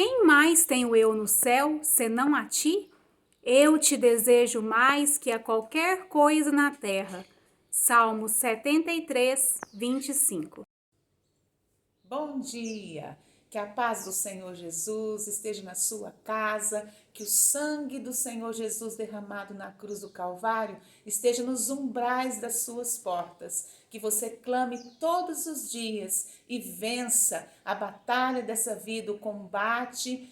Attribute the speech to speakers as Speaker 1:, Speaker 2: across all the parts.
Speaker 1: Quem mais tenho eu no céu, senão a ti? Eu te desejo mais que a qualquer coisa na terra. Salmo 73, 25.
Speaker 2: Bom dia! Que a paz do Senhor Jesus esteja na sua casa, que o sangue do Senhor Jesus derramado na cruz do Calvário esteja nos umbrais das suas portas, que você clame todos os dias e vença a batalha dessa vida, o combate,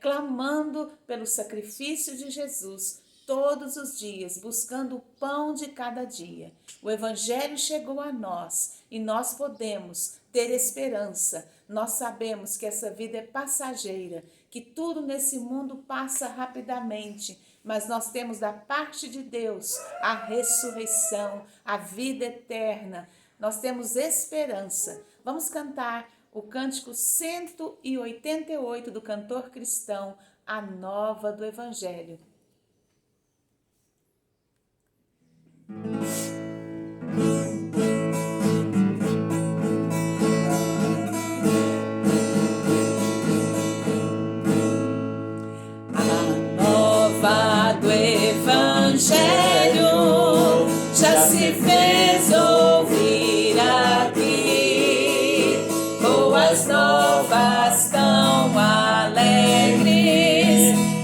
Speaker 2: clamando pelo sacrifício de Jesus todos os dias, buscando o pão de cada dia. O Evangelho chegou a nós e nós podemos ter esperança. Nós sabemos que essa vida é passageira, que tudo nesse mundo passa rapidamente, mas nós temos da parte de Deus a ressurreição, a vida eterna. Nós temos esperança. Vamos cantar o cântico 188 do cantor cristão, A Nova do Evangelho.
Speaker 3: Evangelho já se fez ouvir aqui, boas novas tão alegres,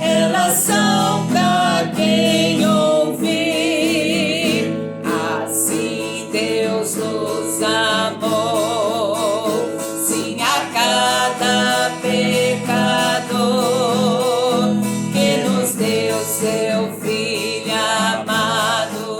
Speaker 3: elas são pra quem ouvir. Assim Deus nos amou, sim, a cada pecador, que nos deu seu Filho amado,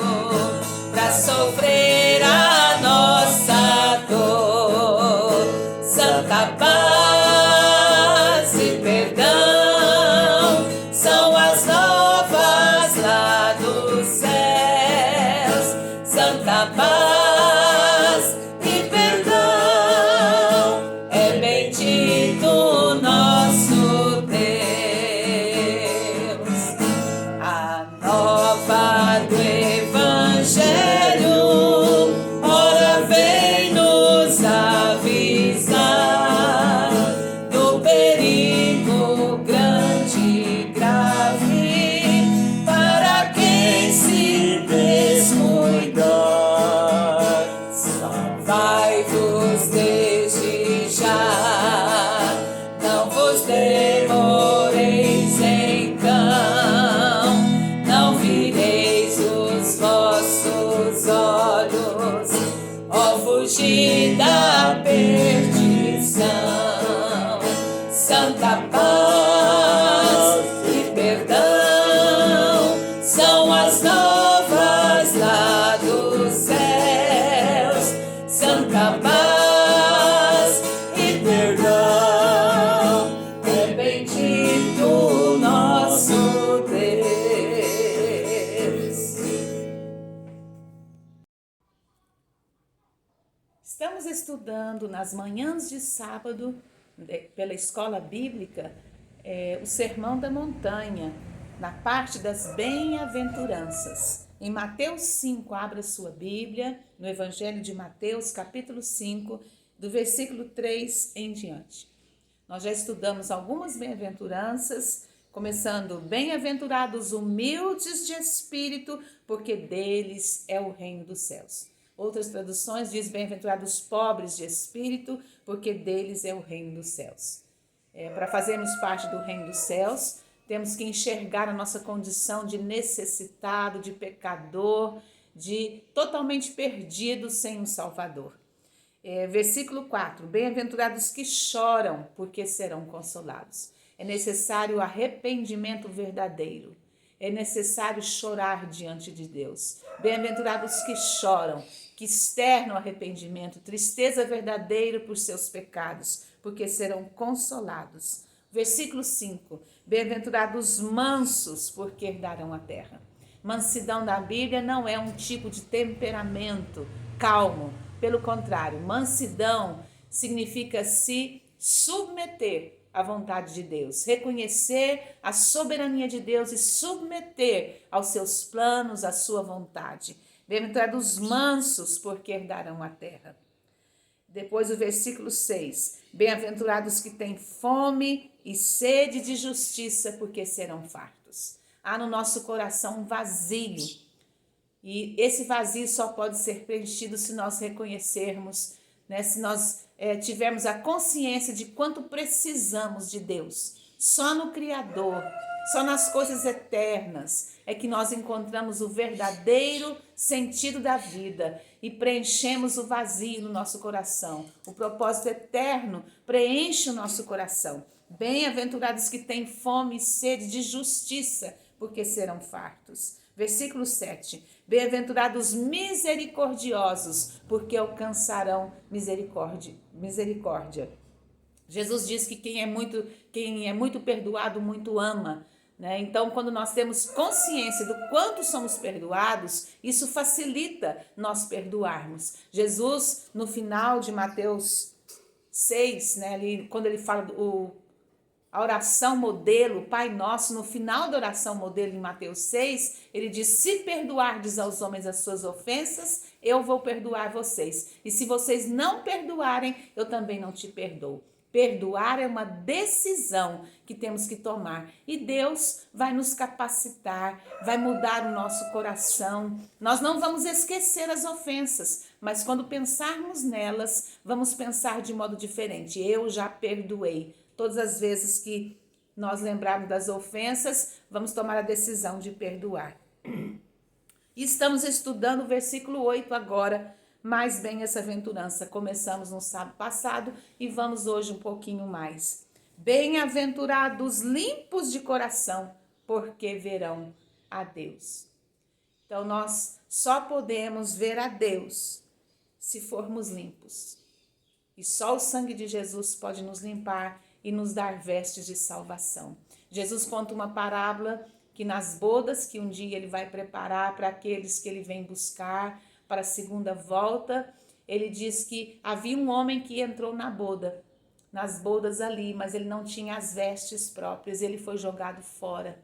Speaker 3: pra sofrer a nossa dor. Santa paz e perdão são as novas lá dos céus. Santa paz e perdão, é bendito o nosso Deus. A nova do Evangelho, ora vem nos avisar do perigo grande e grave para quem se descuidar. Salvai-vos desde já, não vos demoreis então, não vireis os vossos olhos, ó fugir da perdição. Santa paz e perdão são as novas lá dos céus. Santa paz e perdão, é bendito o nosso Deus.
Speaker 2: Estamos estudando nas manhãs de sábado, pela escola bíblica, o Sermão da Montanha, na parte das bem-aventuranças. Em Mateus 5, abra sua Bíblia, no Evangelho de Mateus, capítulo 5, do versículo 3 em diante. Nós já estudamos algumas bem-aventuranças, começando: bem-aventurados humildes de espírito, porque deles é o reino dos céus. Outras traduções diz: bem-aventurados pobres de espírito, porque deles é o reino dos céus. Para fazermos parte do reino dos céus, temos que enxergar a nossa condição de necessitado, de pecador, de totalmente perdido sem um Salvador. Versículo 4, bem-aventurados que choram, porque serão consolados. É necessário arrependimento verdadeiro. É necessário chorar diante de Deus. Bem-aventurados que choram, que externam arrependimento, tristeza verdadeira por seus pecados, porque serão consolados. Versículo 5, bem-aventurados mansos, porque herdarão a terra. Mansidão na Bíblia não é um tipo de temperamento calmo. Pelo contrário, mansidão significa se submeter à vontade de Deus, reconhecer a soberania de Deus e submeter aos seus planos, à sua vontade. Bem-aventurados mansos, porque herdarão a terra. Depois o versículo 6. Bem-aventurados que têm fome e sede de justiça, porque serão fartos. Há no nosso coração um vazio. E esse vazio só pode ser preenchido se nós reconhecermos, né? Se nós tivermos a consciência de quanto precisamos de Deus. Só no Criador, só nas coisas eternas é que nós encontramos o verdadeiro sentido da vida e preenchemos o vazio no nosso coração. O propósito eterno preenche o nosso coração. Bem-aventurados que têm fome e sede de justiça, porque serão fartos. Versículo 7. Bem-aventurados misericordiosos, porque alcançarão misericórdia. Jesus diz que quem é muito perdoado, muito ama. Né? Então, quando nós temos consciência do quanto somos perdoados, isso facilita nós perdoarmos. Jesus, no final de Mateus 6, né, quando ele fala a oração modelo, Pai Nosso, no final da oração modelo em Mateus 6, ele diz: se perdoardes aos homens as suas ofensas, eu vou perdoar vocês. E se vocês não perdoarem, eu também não te perdoo. Perdoar é uma decisão que temos que tomar. E Deus vai nos capacitar, vai mudar o nosso coração. Nós não vamos esquecer as ofensas, mas quando pensarmos nelas, vamos pensar de modo diferente. Eu já perdoei. Todas as vezes que nós lembrarmos das ofensas, vamos tomar a decisão de perdoar. E estamos estudando o versículo 8 agora, mais bem essa aventurança. Começamos no sábado passado e vamos hoje um pouquinho mais. Bem-aventurados limpos de coração, porque verão a Deus. Então nós só podemos ver a Deus se formos limpos. E só o sangue de Jesus pode nos limpar e nos dar vestes de salvação. Jesus conta uma parábola que nas bodas que um dia ele vai preparar para aqueles que ele vem buscar para a segunda volta, ele diz que havia um homem que entrou nas bodas ali, mas ele não tinha as vestes próprias, ele foi jogado fora,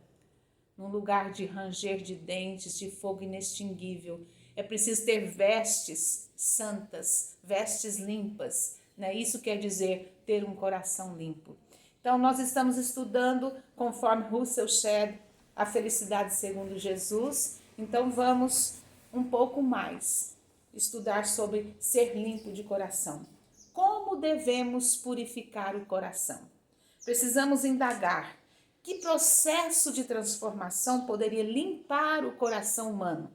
Speaker 2: num lugar de ranger de dentes, de fogo inextinguível. É preciso ter vestes santas, vestes limpas, né? Isso quer dizer ter um coração limpo. Então, nós estamos estudando, conforme Russell Shedd, a felicidade segundo Jesus. Então, vamos um pouco mais estudar sobre ser limpo de coração. Como devemos purificar o coração? Precisamos indagar que processo de transformação poderia limpar o coração humano.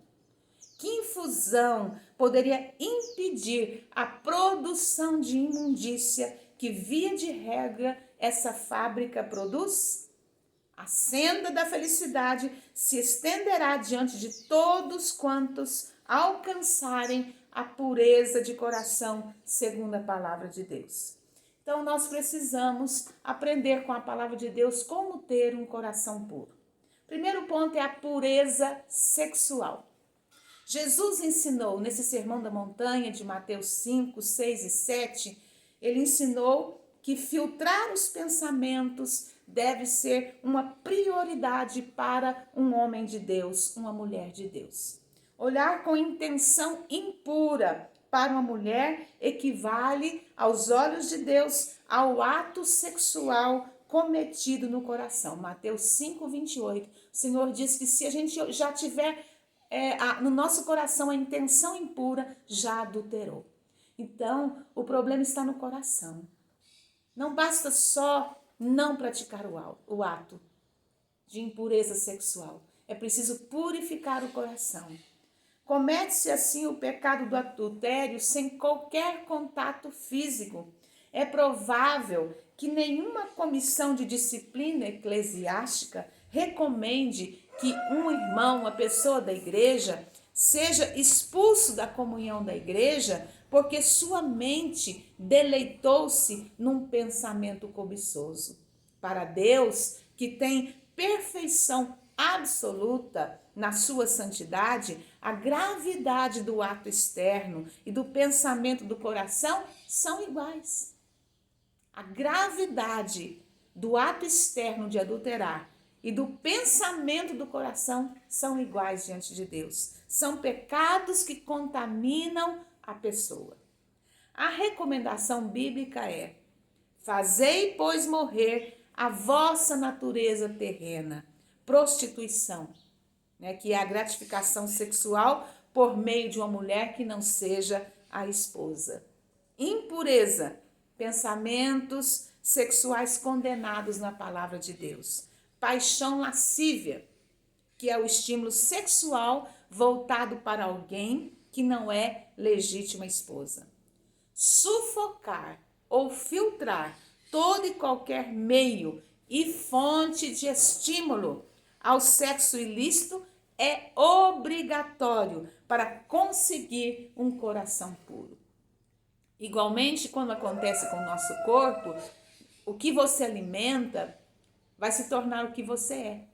Speaker 2: Que infusão poderia impedir a produção de imundícia que, via de regra, essa fábrica produz? A senda da felicidade se estenderá diante de todos quantos alcançarem a pureza de coração, segundo a palavra de Deus. Então, nós precisamos aprender com a palavra de Deus como ter um coração puro. Primeiro ponto é a pureza sexual. Jesus ensinou nesse Sermão da Montanha de Mateus 5, 6 e 7, ele ensinou que filtrar os pensamentos deve ser uma prioridade para um homem de Deus, uma mulher de Deus. Olhar com intenção impura para uma mulher equivale, aos olhos de Deus, ao ato sexual cometido no coração. Mateus 5, 28. O Senhor diz que se a gente já tiver no nosso coração a intenção impura, já adulterou. Então, o problema está no coração. Não basta só não praticar o ato de impureza sexual. É preciso purificar o coração. Comete-se assim o pecado do adultério sem qualquer contato físico. É provável que nenhuma comissão de disciplina eclesiástica recomende que um irmão, uma pessoa da igreja, seja expulso da comunhão da igreja porque sua mente deleitou-se num pensamento cobiçoso. Para Deus, que tem perfeição absoluta na sua santidade, a gravidade do ato externo e do pensamento do coração são iguais. A gravidade do ato externo de adulterar e do pensamento do coração são iguais diante de Deus. São pecados que contaminam a pessoa. A recomendação bíblica é: fazei, pois, morrer a vossa natureza terrena, prostituição, né, que é a gratificação sexual por meio de uma mulher que não seja a esposa. Impureza, pensamentos sexuais condenados na palavra de Deus. Paixão lascívia, que é o estímulo sexual voltado para alguém que não é legítima esposa. Sufocar ou filtrar todo e qualquer meio e fonte de estímulo ao sexo ilícito é obrigatório para conseguir um coração puro. Igualmente, quando acontece com o nosso corpo, o que você alimenta vai se tornar o que você é.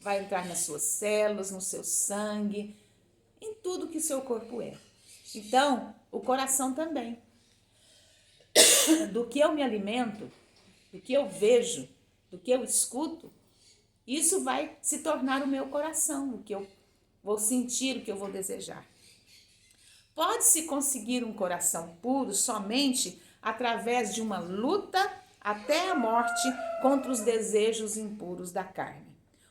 Speaker 2: Vai entrar nas suas células, no seu sangue, em tudo que o seu corpo é. Então, o coração também. Do que eu me alimento, do que eu vejo, do que eu escuto, isso vai se tornar o meu coração, o que eu vou sentir, o que eu vou desejar. Pode-se conseguir um coração puro somente através de uma luta até a morte contra os desejos impuros da carne.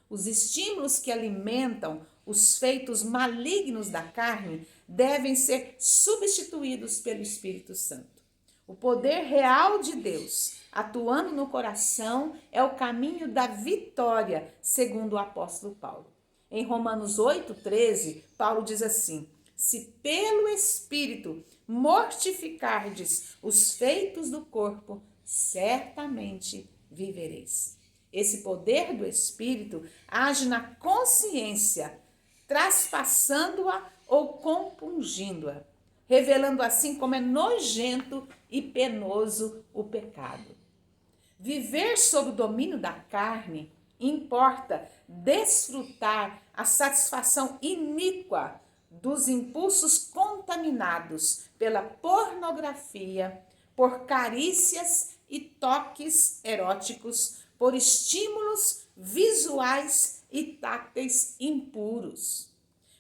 Speaker 2: Os estímulos que alimentam os feitos malignos da carne devem ser substituídos pelo Espírito Santo. O poder real de Deus atuando no coração é o caminho da vitória, segundo o apóstolo Paulo. Em Romanos 8,13, Paulo diz assim: se pelo Espírito mortificardes os feitos do corpo, certamente vivereis. Esse poder do Espírito age na consciência, traspassando-a ou compungindo-a, revelando assim como é nojento e penoso o pecado. Viver sob o domínio da carne importa desfrutar a satisfação iníqua dos impulsos contaminados pela pornografia, por carícias e toques eróticos, por estímulos visuais e táteis impuros.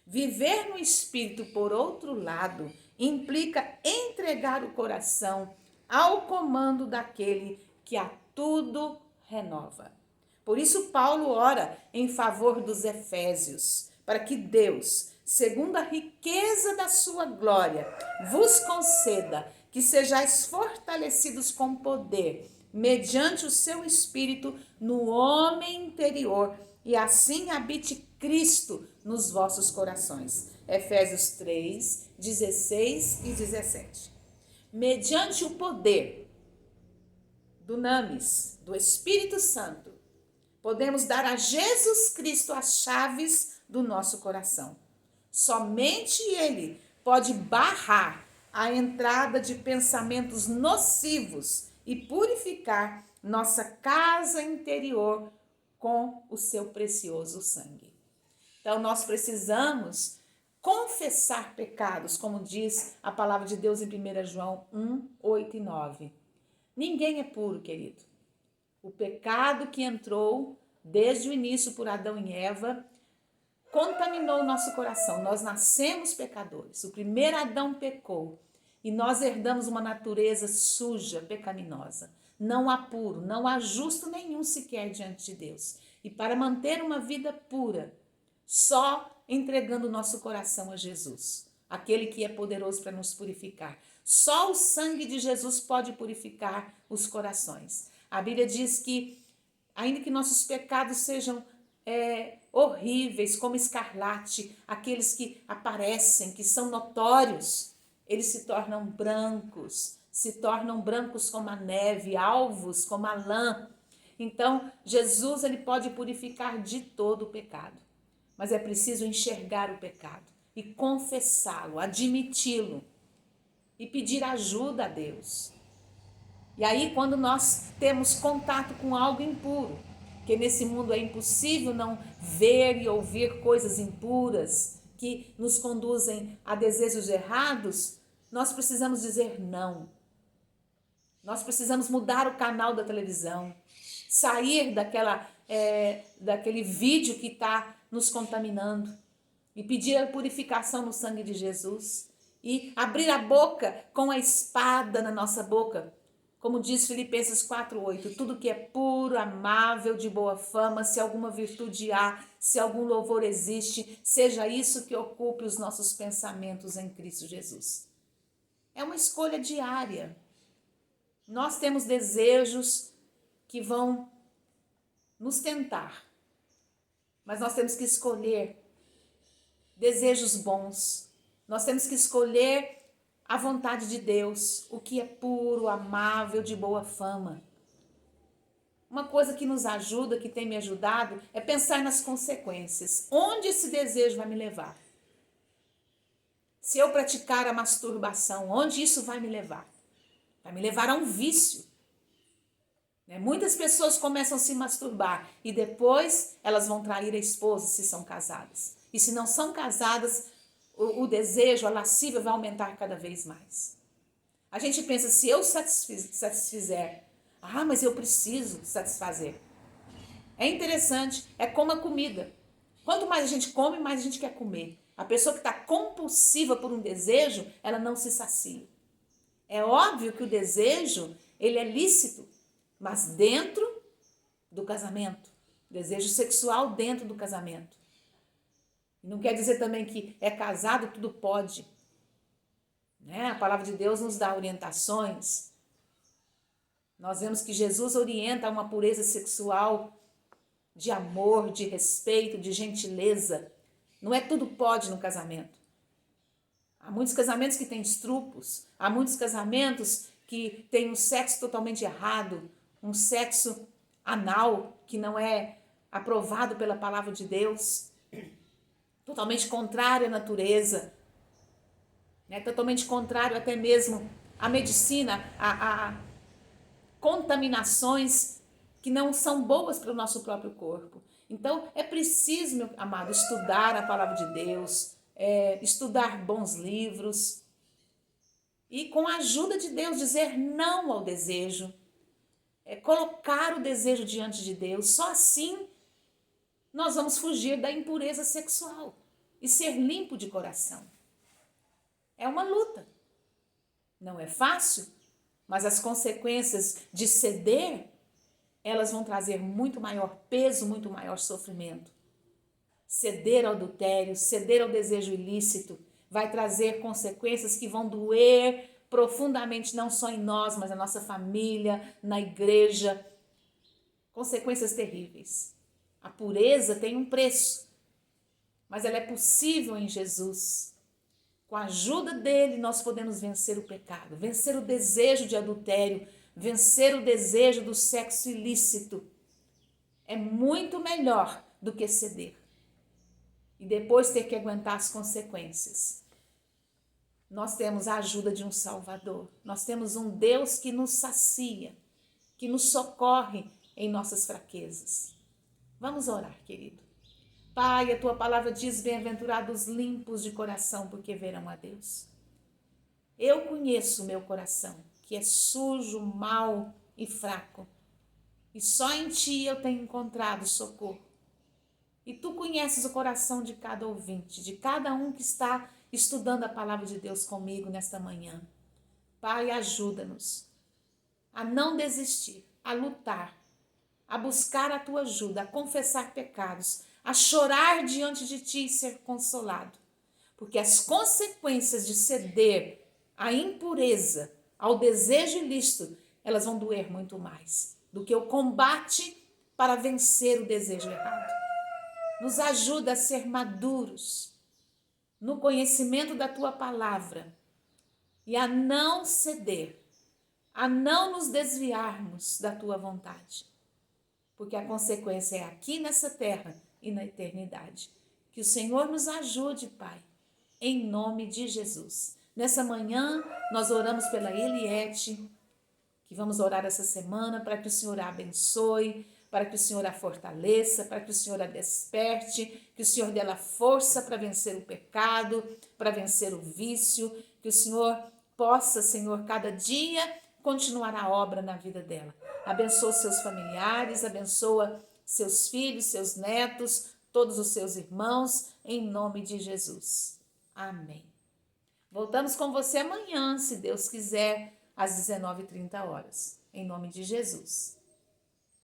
Speaker 2: Viver no espírito, por outro lado, implica entregar o coração ao comando daquele que a tudo renova. Por isso Paulo ora em favor dos efésios, para que Deus, segundo a riqueza da sua glória, vos conceda que sejais fortalecidos com poder, mediante o seu Espírito no homem interior, e assim habite Cristo nos vossos corações. Efésios 3, 16 e 17. Mediante o poder dunamis, do Espírito Santo, podemos dar a Jesus Cristo as chaves do nosso coração. Somente Ele pode barrar a entrada de pensamentos nocivos e purificar nossa casa interior com o seu precioso sangue. Então, nós precisamos confessar pecados, como diz a palavra de Deus em 1 João 1, 8 e 9. Ninguém é puro, querido. O pecado que entrou desde o início por Adão e Eva contaminou o nosso coração. Nós nascemos pecadores. O primeiro Adão pecou e nós herdamos uma natureza suja, pecaminosa. Não há puro, não há justo nenhum sequer diante de Deus. E para manter uma vida pura, só entregando o nosso coração a Jesus, aquele que é poderoso para nos purificar. Só o sangue de Jesus pode purificar os corações. A Bíblia diz que, ainda que nossos pecados sejam horríveis, como escarlate, aqueles que aparecem, que são notórios, eles se tornam brancos como a neve, alvos como a lã. Então, Jesus, ele pode purificar de todo o pecado, mas é preciso enxergar o pecado e confessá-lo, admiti-lo e pedir ajuda a Deus. E aí, quando nós temos contato com algo impuro, que nesse mundo é impossível não ver e ouvir coisas impuras que nos conduzem a desejos errados, nós precisamos dizer não. Nós precisamos mudar o canal da televisão, sair daquele vídeo que está nos contaminando e pedir a purificação no sangue de Jesus e abrir a boca com a espada na nossa boca. Como diz Filipenses 4:8, tudo que é puro, amável, de boa fama, se alguma virtude há, se algum louvor existe, seja isso que ocupe os nossos pensamentos em Cristo Jesus. É uma escolha diária. Nós temos desejos que vão nos tentar, mas nós temos que escolher desejos bons. Nós temos que escolher a vontade de Deus, o que é puro, amável, de boa fama. Uma coisa que nos ajuda, que tem me ajudado, é pensar nas consequências. Onde esse desejo vai me levar? Se eu praticar a masturbação, onde isso vai me levar? Vai me levar a um vício. Muitas pessoas começam a se masturbar e depois elas vão trair a esposa se são casadas. E se não são casadas, o desejo, a lascívia vai aumentar cada vez mais. A gente pensa, se eu satisfizer, mas eu preciso satisfazer. É interessante, é como a comida. Quanto mais a gente come, mais a gente quer comer. A pessoa que está compulsiva por um desejo, ela não se sacia. É óbvio que o desejo, ele é lícito, mas dentro do casamento. Desejo sexual dentro do casamento. Não quer dizer também que é casado, tudo pode. A palavra de Deus nos dá orientações. Nós vemos que Jesus orienta a uma pureza sexual de amor, de respeito, de gentileza. Não é tudo pode no casamento. Há muitos casamentos que têm estrupos. Há muitos casamentos que têm um sexo totalmente errado. Um sexo anal que não é aprovado pela palavra de Deus. Totalmente contrário à natureza, totalmente contrário até mesmo à medicina, a contaminações que não são boas para o nosso próprio corpo. Então, é preciso, meu amado, estudar a palavra de Deus, estudar bons livros e, com a ajuda de Deus, dizer não ao desejo, colocar o desejo diante de Deus. Só assim nós vamos fugir da impureza sexual e ser limpo de coração. É uma luta. Não é fácil, mas as consequências de ceder, elas vão trazer muito maior peso, muito maior sofrimento. Ceder ao adultério, ceder ao desejo ilícito, vai trazer consequências que vão doer profundamente, não só em nós, mas na nossa família, na igreja. Consequências terríveis. A pureza tem um preço, mas ela é possível em Jesus. Com a ajuda dele, nós podemos vencer o pecado, vencer o desejo de adultério, vencer o desejo do sexo ilícito. É muito melhor do que ceder e depois ter que aguentar as consequências. Nós temos a ajuda de um Salvador, nós temos um Deus que nos sacia, que nos socorre em nossas fraquezas. Vamos orar, querido. Pai, a tua palavra diz, bem-aventurados limpos de coração, porque verão a Deus. Eu conheço o meu coração, que é sujo, mau e fraco. E só em ti eu tenho encontrado socorro. E tu conheces o coração de cada ouvinte, de cada um que está estudando a palavra de Deus comigo nesta manhã. Pai, ajuda-nos a não desistir, a lutar, a buscar a tua ajuda, a confessar pecados, a chorar diante de ti e ser consolado. Porque as consequências de ceder à impureza, ao desejo ilícito, elas vão doer muito mais do que o combate para vencer o desejo errado. Nos ajuda a ser maduros no conhecimento da tua palavra e a não ceder, a não nos desviarmos da tua vontade. Porque a consequência é aqui nessa terra e na eternidade. Que o Senhor nos ajude, Pai, em nome de Jesus. Nessa manhã, nós oramos pela Eliette, que vamos orar essa semana para que o Senhor a abençoe, para que o Senhor a fortaleça, para que o Senhor a desperte, que o Senhor dê ela força para vencer o pecado, para vencer o vício, que o Senhor possa, Senhor, cada dia continuar a obra na vida dela. Abençoa seus familiares, abençoa seus filhos, seus netos, todos os seus irmãos, em nome de Jesus. Amém. Voltamos com você amanhã, se Deus quiser, às 19h30. Em nome de Jesus.